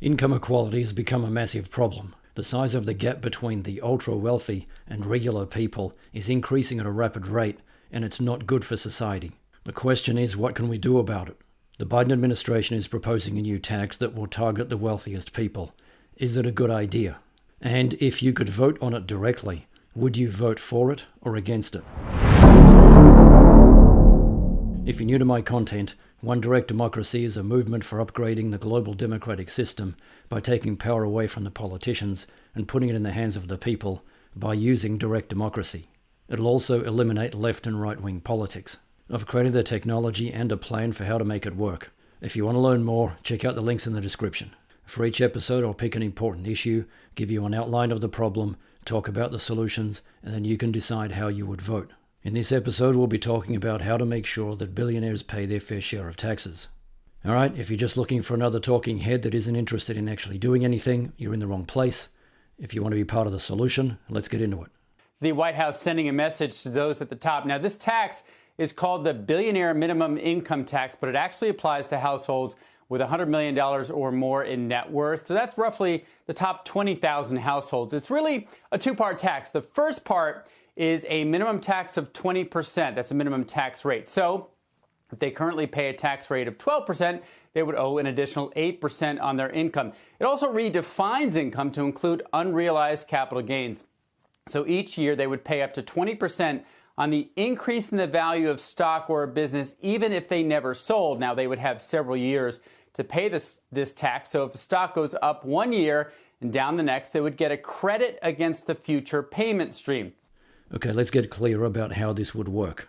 Income equality has become a massive problem. The size of the gap between the ultra-wealthy and regular people is increasing at a rapid rate, and it's not good for society. The question is, what can we do about it? The Biden administration is proposing a new tax that will target the wealthiest people. Is it a good idea? And if you could vote on it directly, would you vote for it or against it? If you're new to my content, One Direct Democracy is a movement for upgrading the global democratic system by taking power away from the politicians and putting it in the hands of the people by using direct democracy. It'll also eliminate left and right-wing politics. I've created the technology and a plan for how to make it work. If you want to learn more, check out the links in the description. For each episode, I'll pick an important issue, give you an outline of the problem, talk about the solutions, and then you can decide how you would vote. In this episode, we'll be talking about how to make sure that billionaires pay their fair share of taxes. Alright, if you're just looking for another talking head that isn't interested in actually doing anything, you're in the wrong place. If you want to be part of the solution, let's get into it. The White House sending a message to those at the top. Now, this tax is called the Billionaire Minimum Income Tax, but it actually applies to households with $100 million or more in net worth. So that's roughly the top 20,000 households. It's really a two-part tax. The first part is a minimum tax of 20%. That's a minimum tax rate. So if they currently pay a tax rate of 12%, they would owe an additional 8% on their income. It also redefines income to include unrealized capital gains. So each year they would pay up to 20% on the increase in the value of stock or a business, even if they never sold. Now, they would have several years to pay this tax. So if a stock goes up 1 year and down the next, they would get a credit against the future payment stream. Okay, let's get clear about how this would work.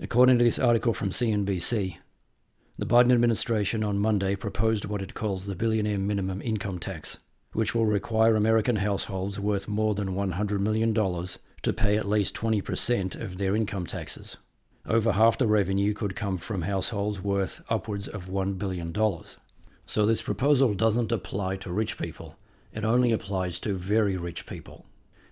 According to this article from CNBC, the Biden administration on Monday proposed what it calls the Billionaire Minimum Income Tax, which will require American households worth more than $100 million to pay at least 20% of their income taxes. Over half the revenue could come from households worth upwards of $1 billion. So this proposal doesn't apply to rich people. It only applies to very rich people.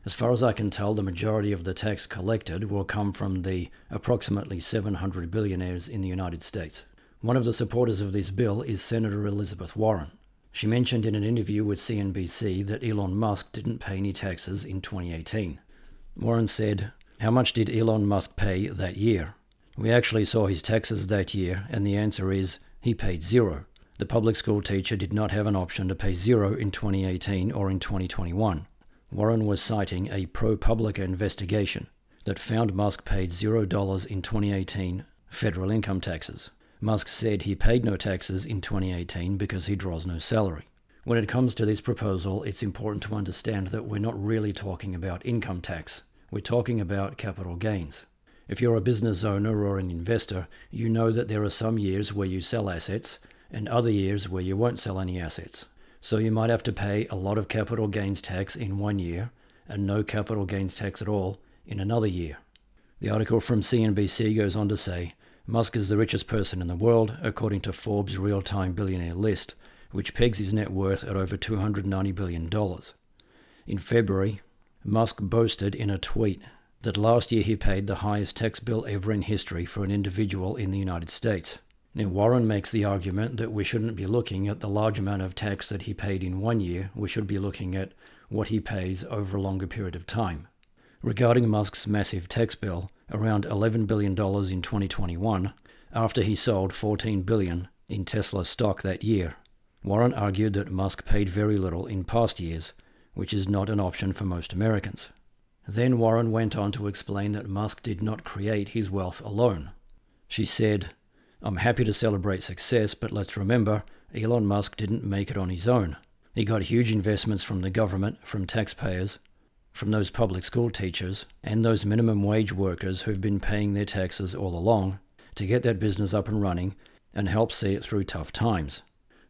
As far as I can tell, the majority of the tax collected will come from the approximately 700 billionaires in the United States. One of the supporters of this bill is Senator Elizabeth Warren. She mentioned in an interview with CNBC that Elon Musk didn't pay any taxes in 2018. Warren said, "How much did Elon Musk pay that year? We actually saw his taxes that year, and the answer is he paid zero. The public school teacher did not have an option to pay zero in 2018 or in 2021. Warren was citing a ProPublica investigation that found Musk paid $0 in 2018 federal income taxes. Musk said he paid no taxes in 2018 because he draws no salary. When it comes to this proposal, it's important to understand that we're not really talking about income tax. We're talking about capital gains. If you're a business owner or an investor, you know that there are some years where you sell assets and other years where you won't sell any assets. So you might have to pay a lot of capital gains tax in 1 year and no capital gains tax at all in another year." The article from CNBC goes on to say, Musk is the richest person in the world, according to Forbes' real-time billionaire list, which pegs his net worth at over $290 billion. In February, Musk boasted in a tweet that last year he paid the highest tax bill ever in history for an individual in the United States. Now, Warren makes the argument that we shouldn't be looking at the large amount of tax that he paid in 1 year. We should be looking at what he pays over a longer period of time. Regarding Musk's massive tax bill, around $11 billion in 2021, after he sold $14 billion in Tesla stock that year, Warren argued that Musk paid very little in past years, which is not an option for most Americans. Then Warren went on to explain that Musk did not create his wealth alone. She said, "I'm happy to celebrate success, but let's remember, Elon Musk didn't make it on his own. He got huge investments from the government, from taxpayers, from those public school teachers, and those minimum wage workers who've been paying their taxes all along to get that business up and running and help see it through tough times."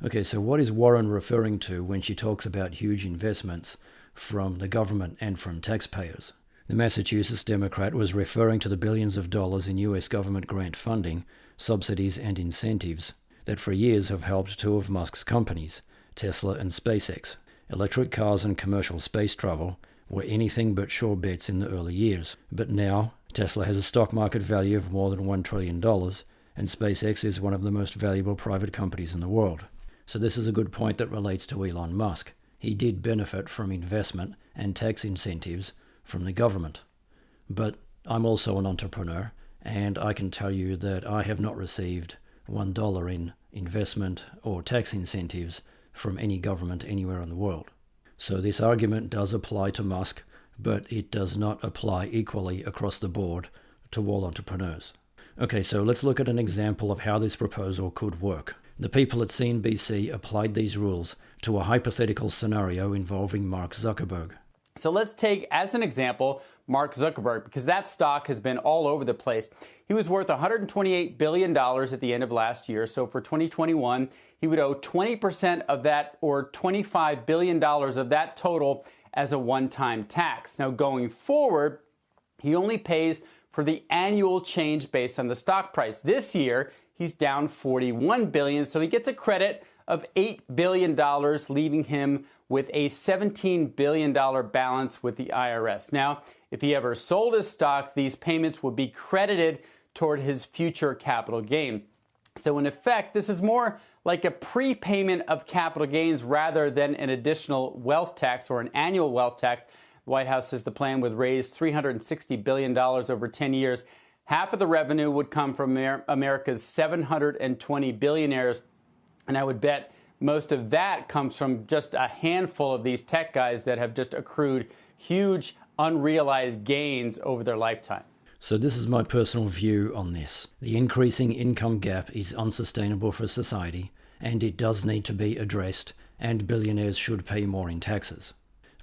Okay, so what is Warren referring to when she talks about huge investments from the government and from taxpayers? The Massachusetts Democrat was referring to the billions of dollars in US government grant funding, subsidies and incentives that for years have helped two of Musk's companies, Tesla and SpaceX. Electric cars and commercial space travel were anything but sure bets in the early years. But now, Tesla has a stock market value of more than $1 trillion, and SpaceX is one of the most valuable private companies in the world. So this is a good point that relates to Elon Musk. He did benefit from investment and tax incentives from the government. But I'm also an entrepreneur, and I can tell you that I have not received $1 in investment or tax incentives from any government anywhere in the world. So this argument does apply to Musk, but it does not apply equally across the board to all entrepreneurs. Okay, so let's look at an example of how this proposal could work. The people at CNBC applied these rules to a hypothetical scenario involving Mark Zuckerberg. So let's take as an example Mark Zuckerberg, because that stock has been all over the place. He was worth $128 billion at the end of last year. So for 2021, he would owe 20% of that, or $25 billion of that total, as a one-time tax. Now going forward, he only pays for the annual change based on the stock price. This year, he's down $41 billion, so he gets a credit of $8 billion, leaving him with a $17 billion balance with the IRS. Now, if he ever sold his stock, these payments would be credited toward his future capital gain. So in effect, this is more like a prepayment of capital gains rather than an additional wealth tax or an annual wealth tax. The White House says the plan would raise $360 billion over 10 years. Half of the revenue would come from America's 720 billionaires. And I would bet most of that comes from just a handful of these tech guys that have just accrued huge unrealized gains over their lifetime. So this is my personal view on this. The increasing income gap is unsustainable for society, and it does need to be addressed, and billionaires should pay more in taxes.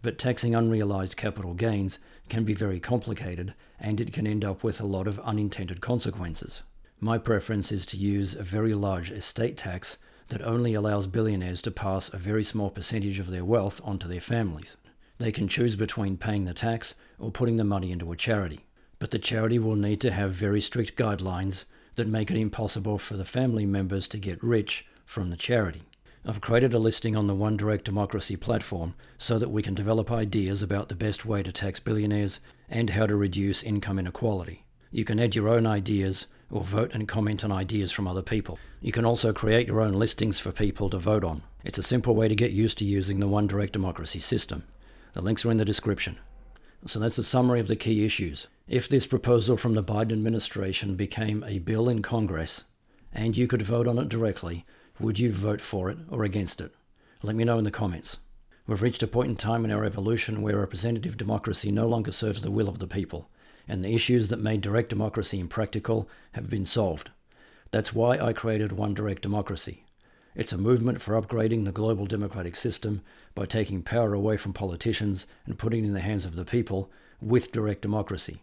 But taxing unrealized capital gains can be very complicated, and it can end up with a lot of unintended consequences. My preference is to use a very large estate tax that only allows billionaires to pass a very small percentage of their wealth onto their families. They can choose between paying the tax or putting the money into a charity. But the charity will need to have very strict guidelines that make it impossible for the family members to get rich from the charity. I've created a listing on the One Direct Democracy platform so that we can develop ideas about the best way to tax billionaires and how to reduce income inequality. You can add your own ideas or vote and comment on ideas from other people. You can also create your own listings for people to vote on. It's a simple way to get used to using the One Direct Democracy system. The links are in the description. So that's a summary of the key issues. If this proposal from the Biden administration became a bill in Congress and you could vote on it directly, would you vote for it or against it? Let me know in the comments. We've reached a point in time in our evolution where representative democracy no longer serves the will of the people, and the issues that made direct democracy impractical have been solved. That's why I created One Direct Democracy. It's a movement for upgrading the global democratic system by taking power away from politicians and putting it in the hands of the people with direct democracy.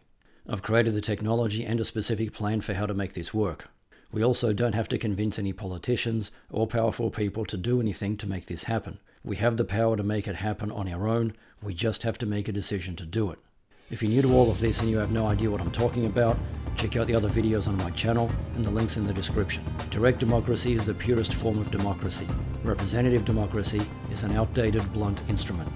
I've created the technology and a specific plan for how to make this work. We also don't have to convince any politicians or powerful people to do anything to make this happen. We have the power to make it happen on our own. We just have to make a decision to do it. If you're new to all of this and you have no idea what I'm talking about, check out the other videos on my channel and the links in the description. Direct democracy is the purest form of democracy. Representative democracy is an outdated, blunt instrument.